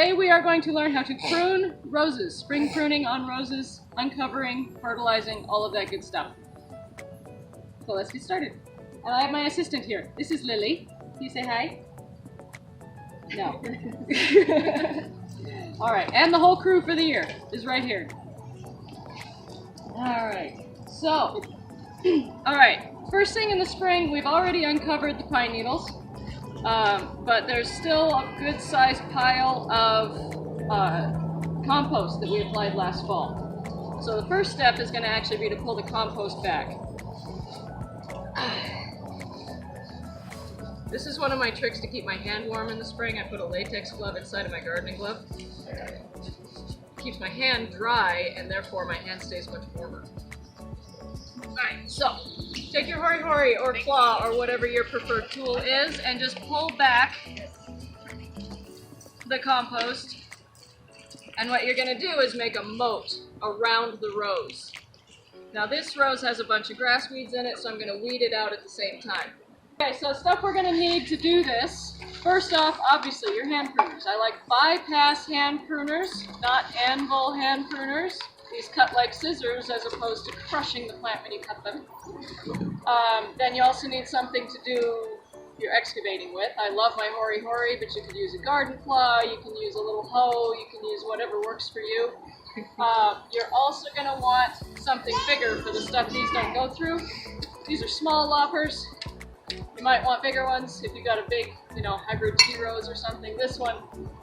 Today we are going to learn how to prune roses, spring pruning on roses, uncovering, fertilizing, all of that good stuff. So let's get started. And I have my assistant here. This is Lily. Can you say hi? No. All right, and the whole crew for the year is right here. All right, so, all right, first thing in the spring, we've already uncovered the pine needles, but there's still a good sized pile of compost that we applied last fall. So the first step is going to actually be to pull the compost back. This is one of my tricks to keep my hand warm in the spring. I put a latex glove inside of my gardening glove. It keeps my hand dry, and therefore my hand stays much warmer. Alright, so take your HoriHori or claw or whatever your preferred tool is and just pull back the compost. And what you're going to do is make a moat around the rose. Now this rose has a bunch of grass weeds in it, so I'm going to weed it out at the same time. Okay, so stuff we're going to need to do this. First off, obviously, your hand pruners. I like bypass hand pruners, not anvil hand pruners. These cut like scissors as opposed to crushing the plant when you cut them. Then you also need something to do your excavating with. I love my HoriHori, but you could use a garden claw, you can use a little hoe, you can use whatever works for you. You're also going to want something bigger for the stuff these don't go through. These are small loppers. You might want bigger ones if you got a big, hybrid tea rose or something. This one,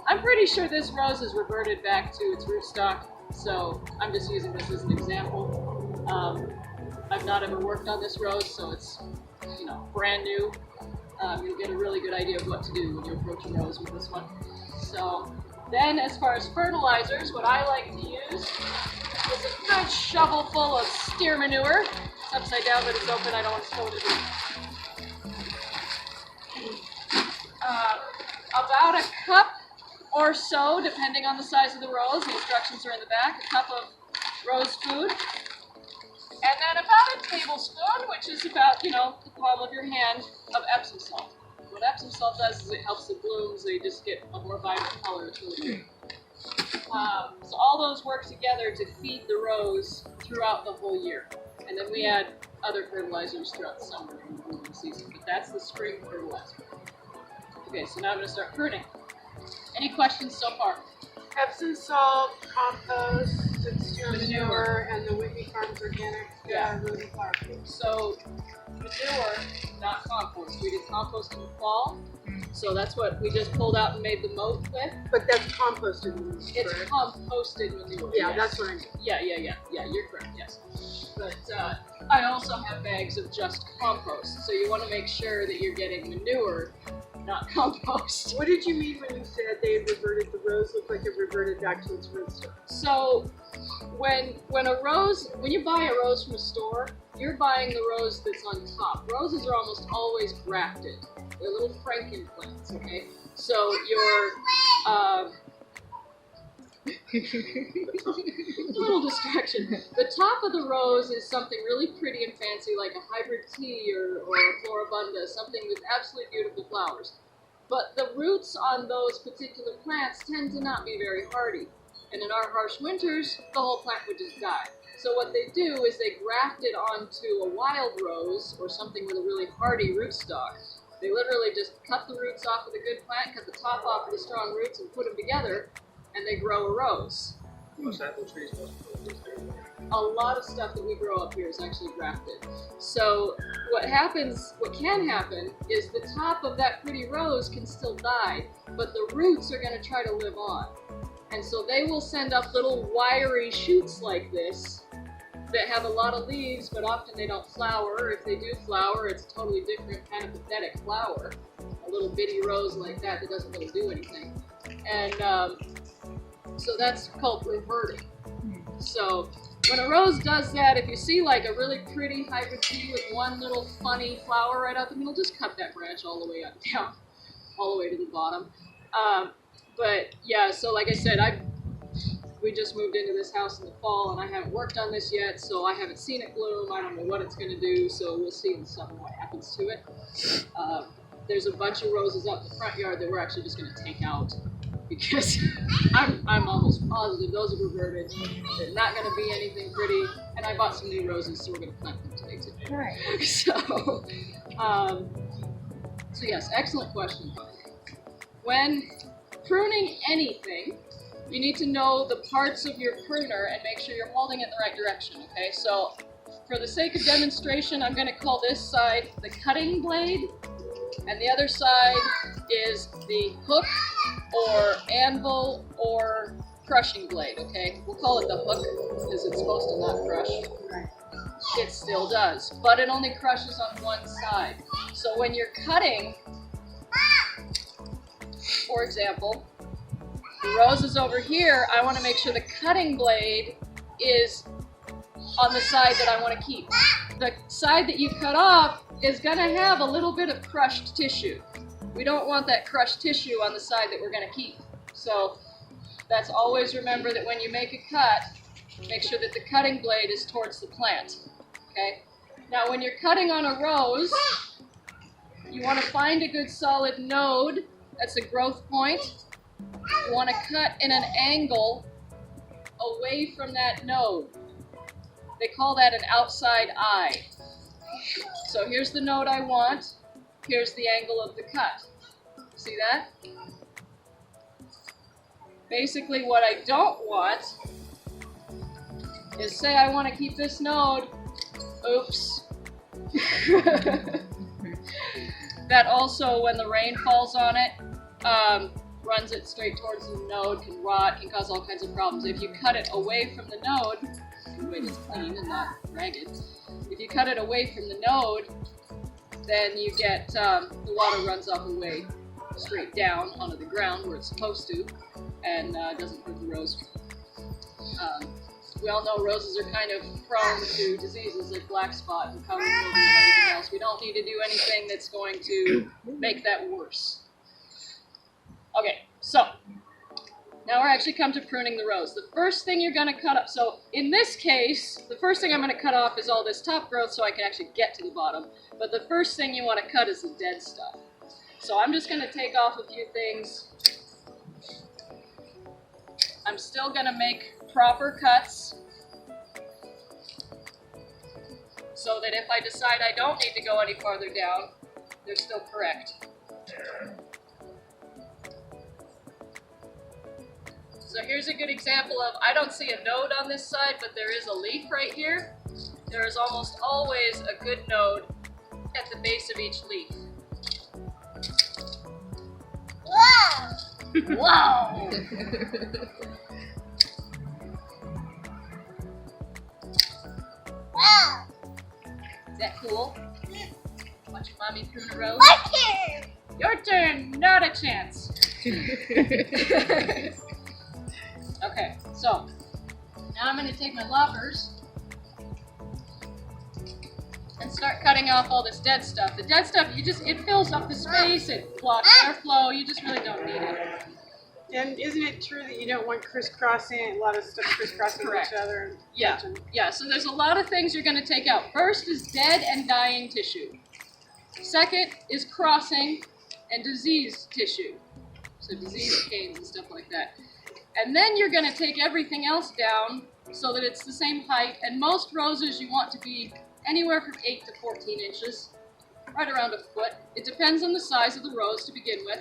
I'm pretty sure this rose is reverted back to its rootstock, so I'm just using this as an example. I've not ever worked on this rose, so it's, brand new. You'll get a really good idea of what to do when you approach a rose with this one. So then, as far as fertilizers, what I like to use is a good shovel full of steer manure. It's upside down, but it's open. I don't want to spill it in. About a cup or so, depending on the size of the rose. The instructions are in the back. A cup of rose food. And then about a tablespoon, which is about, the palm of your hand, of Epsom salt. What Epsom salt does is it helps the blooms. They just get a more vibrant color. It's really great. So all those work together to feed the rose throughout the whole year. And then we add other fertilizers throughout the summer and the season. But that's the spring fertilizer. Okay, so now I'm going to start pruning. Any questions so far? Epsom salt, compost, steer manure, and the Whitney Farms organic rose flower food. So manure, not compost. We did compost in the fall, so that's what we just pulled out and made the moat with. But that's composted manure. It's composted manure. Yeah, yes. that's what I mean. Yeah, you're correct, yes. But I also have bags of just compost, so you want to make sure that you're getting manure, not compost. What did you mean when you said they had reverted, the rose looked like it reverted back to its rootstock? So when you buy a rose from a store, you're buying the rose that's on top. Roses are almost always grafted. They're little Franken plants, okay? So your little distraction. The top of the rose is something really pretty and fancy, like a hybrid tea or a Floribunda, something with absolutely beautiful flowers. But the roots on those particular plants tend to not be very hardy. And in our harsh winters, the whole plant would just die. So what they do is they graft it onto a wild rose or something with a really hardy rootstock. They literally just cut the roots off of the good plant, cut the top off of the strong roots, and put them together, and they grow a rose. Most apple trees, A lot of stuff that we grow up here is actually grafted. So what can happen is the top of that pretty rose can still die, but the roots are going to try to live on. And so they will send up little wiry shoots like this that have a lot of leaves, but often they don't flower. If they do flower, it's a totally different kind of pathetic flower. A little bitty rose like that doesn't really do anything. And so that's called reverting. So when a rose does that, if you see like a really pretty hybrid tea with one little funny flower right out the middle, just cut that branch all the way up down, all the way to the bottom. But yeah, so like I said, we just moved into this house in the fall, and I haven't worked on this yet, so I haven't seen it bloom. I don't know what it's going to do, so we'll see in the summer what happens to it. There's a bunch of roses out in the front yard that we're actually just going to take out because I'm almost positive those are reverted. They're not going to be anything pretty. And I bought some new roses, so we're going to plant them today too. Right. So yes, excellent question. When pruning anything, you need to know the parts of your pruner and make sure you're holding it in the right direction, okay? So for the sake of demonstration, I'm going to call this side the cutting blade, and the other side is the hook or anvil or crushing blade, okay? We'll call it the hook because it's supposed to not crush. Right. It still does, but it only crushes on one side. So when you're cutting, for example, the rose is over here, I want to make sure the cutting blade is on the side that I want to keep. The side that you cut off is going to have a little bit of crushed tissue. We don't want that crushed tissue on the side that we're going to keep. So that's always remember that when you make a cut, make sure that the cutting blade is towards the plant. Okay? Now when you're cutting on a rose, you want to find a good solid node. That's a growth point. You want to cut in an angle away from that node. They call that an outside eye. So here's the node I want. Here's the angle of the cut. See that? Basically what I don't want is, say I want to keep this node, oops. That also, when the rain falls on it, runs it straight towards the node, can rot, can cause all kinds of problems. If you cut it away from the node, the way it's clean and not ragged, if you cut it away from the node, then you get, the water runs off away straight down onto the ground where it's supposed to, and doesn't hurt the rose. We all know roses are kind of prone to diseases like black spot and powdery mildew and everything else. We don't need to do anything that's going to make that worse. Okay, so now we're actually come to pruning the rose. The first thing you're going to cut up, so in this case, the first thing I'm going to cut off is all this top growth so I can actually get to the bottom. But the first thing you want to cut is the dead stuff. So I'm just going to take off a few things. I'm still going to make proper cuts so that if I decide I don't need to go any farther down, they're still correct. So here's a good example of, I don't see a node on this side, but there is a leaf right here. There is almost always a good node at the base of each leaf. Wow! Wow! Wow! Is that cool? Watch mommy prune a rose. My turn! Your turn! Not a chance. Okay, so now I'm going to take my loppers and start cutting off all this dead stuff. The dead stuff, it fills up the space, it blocks airflow, you just really don't need it. And isn't it true that you don't want crisscrossing, a lot of stuff crisscrossing each other? Yeah, so there's a lot of things you're going to take out. First is dead and dying tissue. Second is crossing and diseased tissue. So diseased canes and stuff like that. And then you're going to take everything else down so that it's the same height. And most roses you want to be anywhere from 8 to 14 inches, right around a foot. It depends on the size of the rose to begin with.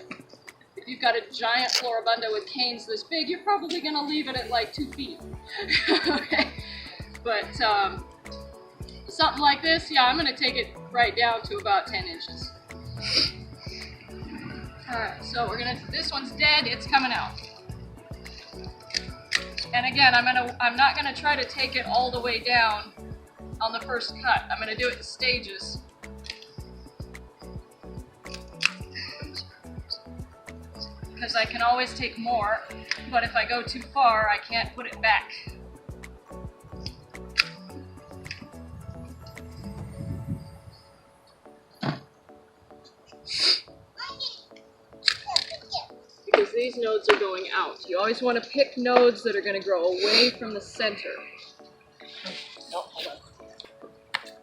If you've got a giant Floribunda with canes this big, you're probably going to leave it at like 2 feet. Okay? But something like this, yeah, I'm going to take it right down to about 10 inches. Alright, so this one's dead, it's coming out. And again, I'm not gonna try to take it all the way down on the first cut. I'm gonna do it in stages. Because I can always take more, but if I go too far, I can't put it back. Because these nodes are going out. You always want to pick nodes that are going to grow away from the center. Oh, hold on.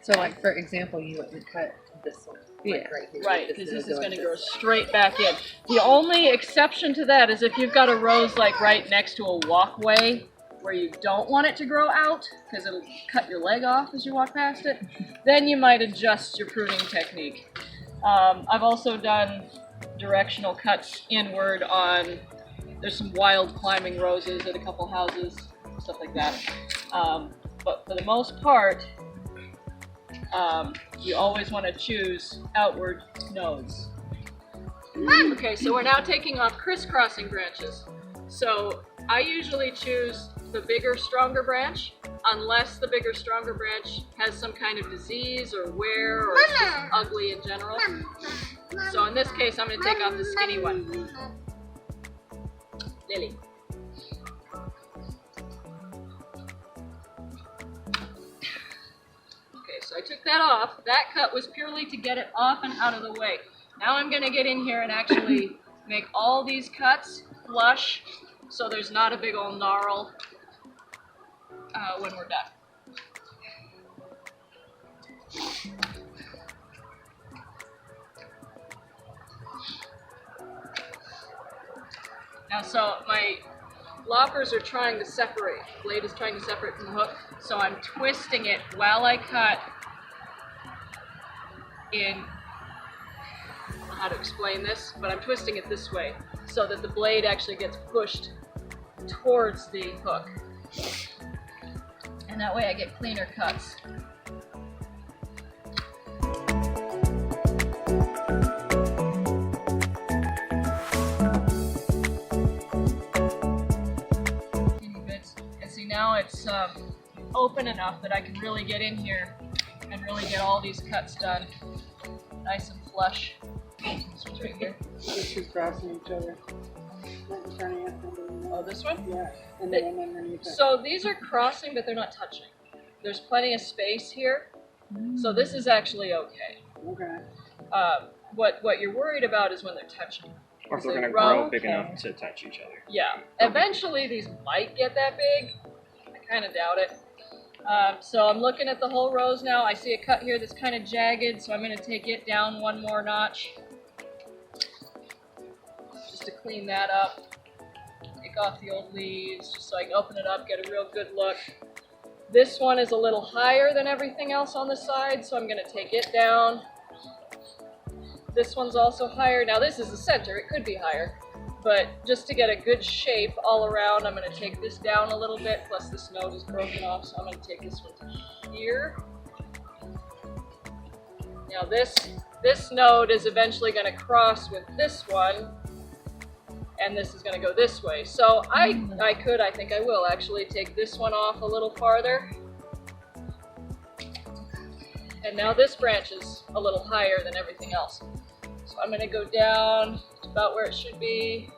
So like, for example, you wouldn't cut this one. Yeah. Right, because this is going to go straight back in. The only exception to that is if you've got a rose like right next to a walkway where you don't want it to grow out because it'll cut your leg off as you walk past it, then you might adjust your pruning technique. I've also done directional cuts inward on, there's some wild climbing roses at a couple houses, stuff like that. But for the most part, you always want to choose outward nodes. Okay, so we're now taking off crisscrossing branches. So I usually choose the bigger, stronger branch, unless the bigger, stronger branch has some kind of disease or wear or is just ugly in general. So in this case, I'm going to take off the skinny one. Lily. Okay, so I took that off. That cut was purely to get it off and out of the way. Now I'm going to get in here and actually make all these cuts flush so there's not a big old gnarl when we're done. Now, so my loppers are trying to separate. The blade is trying to separate from the hook, so I'm twisting it while I cut in, I don't know how to explain this, but I'm twisting it this way so that the blade actually gets pushed towards the hook. And that way I get cleaner cuts. And see, now it's open enough that I can really get in here and really get all these cuts done nice and flush. Right here. These two crossing each other. Oh, this one? Yeah. And then underneath it. So these are crossing, but they're not touching. There's plenty of space here, so this is actually okay. Okay. What you're worried about is when they're touching. Or if they're going to grow big enough to touch each other. Yeah. Eventually these might get that big. I kind of doubt it. So I'm looking at the whole rose now. I see a cut here that's kind of jagged, so I'm going to take it down one more notch. Just to clean that up. Take off the old leaves, just so I can open it up, get a real good look. This one is a little higher than everything else on the side, so I'm going to take it down. This one's also higher. Now this is the center, it could be higher, but just to get a good shape all around, I'm going to take this down a little bit, plus this node is broken off, so I'm going to take this one to here. Now this node is eventually going to cross with this one, and this is going to go this way. So I think I will actually take this one off a little farther. And now this branch is a little higher than everything else. So I'm going to go down to about where it should be.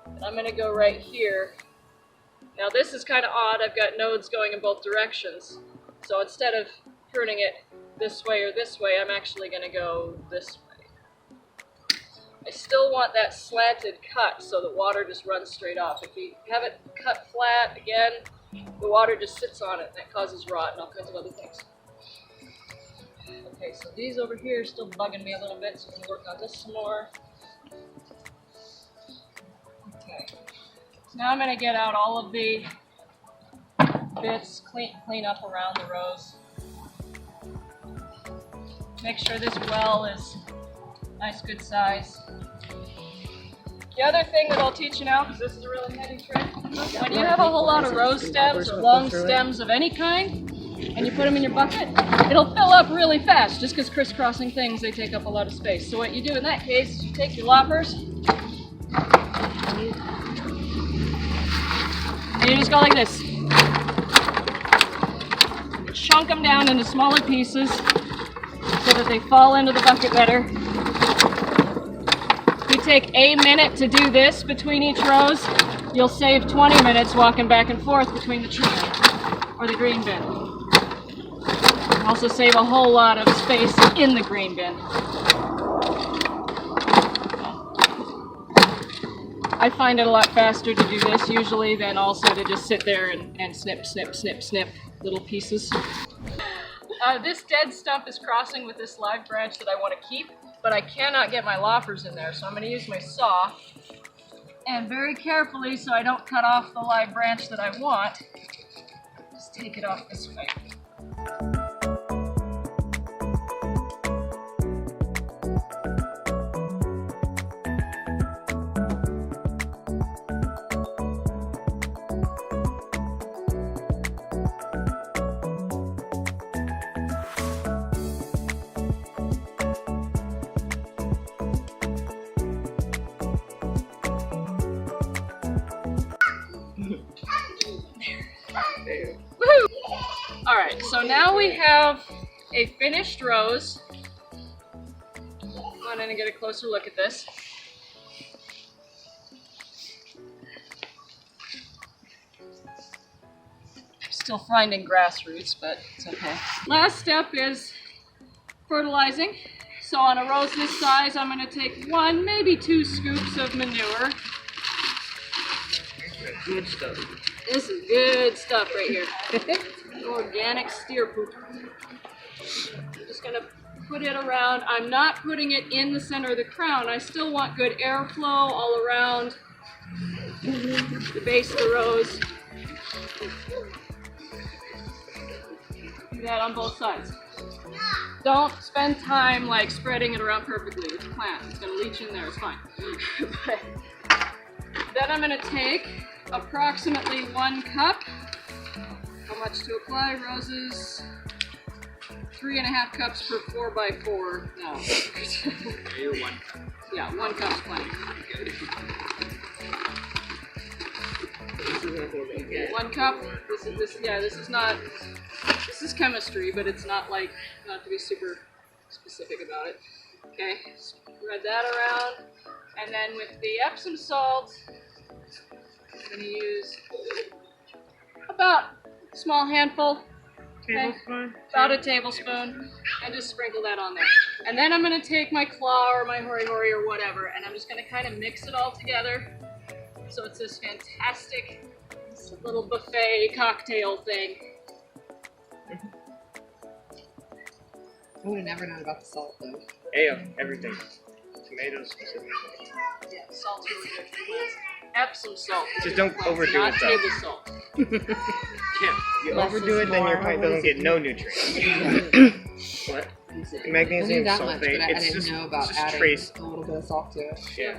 And I'm going to go right here. Now this is kind of odd. I've got nodes going in both directions. So instead of pruning it this way or this way, I'm actually going to go this way. I still want that slanted cut so the water just runs straight off. If you have it cut flat, again, the water just sits on it and that causes rot and all kinds of other things. Okay, so these over here are still bugging me a little bit, so I'm going to work on this some more. Okay, so now I'm going to get out all of the bits, clean up around the rows. Make sure this well is nice, good size. The other thing that I'll teach you now, because this is a really heavy trick, when you have a whole lot of rose stems or long stems of any kind, and you put them in your bucket, it'll fill up really fast, just because crisscrossing things, they take up a lot of space. So what you do in that case is you take your loppers, and you just go like this. Chunk them down into smaller pieces, so that they fall into the bucket better. If you take a minute to do this between each rose, you'll save 20 minutes walking back and forth between the tree or the green bin. Also save a whole lot of space in the green bin. I find it a lot faster to do this usually than also to just sit there and snip, snip, snip, snip little pieces. This dead stump is crossing with this live branch that I want to keep, but I cannot get my loppers in there, so I'm going to use my saw. And very carefully, so I don't cut off the live branch that I want, just take it off this way. Woohoo! Alright, so now we have a finished rose. Come on in and get a closer look at this. I'm still finding grass roots, but it's okay. Last step is fertilizing. So on a rose this size, I'm going to take 1, maybe 2 scoops of manure. Good stuff. This is good stuff right here. Organic steer poop. I'm just gonna put it around. I'm not putting it in the center of the crown. I still want good airflow all around the base of the rose. Do that on both sides. Don't spend time like spreading it around perfectly with the plant. It's gonna leach in there, it's fine. But then I'm gonna take approximately 1 cup. How much to apply? Roses, 3.5 cups per 4x4. No. You're 1 cup. Yeah, 1 cup's plenty. Good. 1 cup. This is chemistry, but it's not like, not to be super specific about it. Okay, spread that around, and then with the Epsom salt, I'm going to use about a small handful, okay, about a tablespoon, and just sprinkle that on there. And then I'm going to take my claw or my HoriHori or whatever, and I'm just going to kind of mix it all together. So it's this fantastic little buffet cocktail thing. I would have never known about the salt though. Everything. Tomatoes specifically. Yeah, salt's really good for plants. Epsom salt. Just don't overdo not it though. table salt. Yeah, you Less overdo is it, then your more. plant What doesn't is get it? no nutrients. What? I knew Magnesium that much, but sulfate. I It's didn't just, know about just adding trace. a little bit of salt to it. Yeah.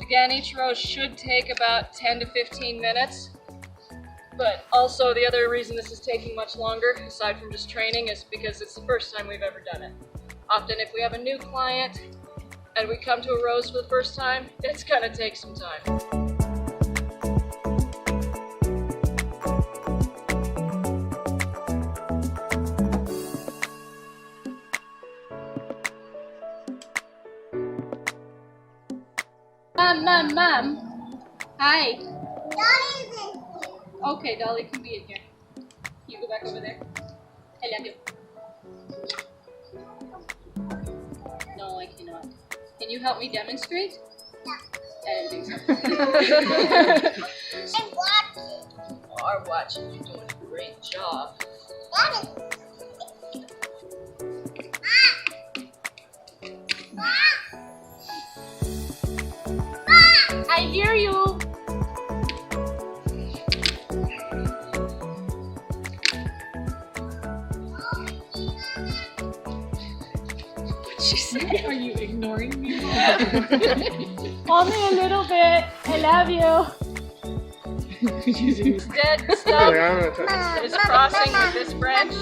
Again, each rose should take about 10 to 15 minutes. But also the other reason this is taking much longer, aside from just training, is because it's the first time we've ever done it. Often if we have a new client and we come to a rose for the first time, it's gonna take some time. Mom. Hi. Okay, Dolly can be in here. You go back over there. I love you. No, I cannot. Can you help me demonstrate? I didn't think so. I'm watching. You are watching. You're doing a great job. I hear you. She said, Are you ignoring me? only a little bit. I love you. Dead stuff that is crossing with this branch.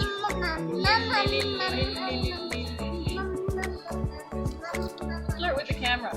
Flirt with the camera.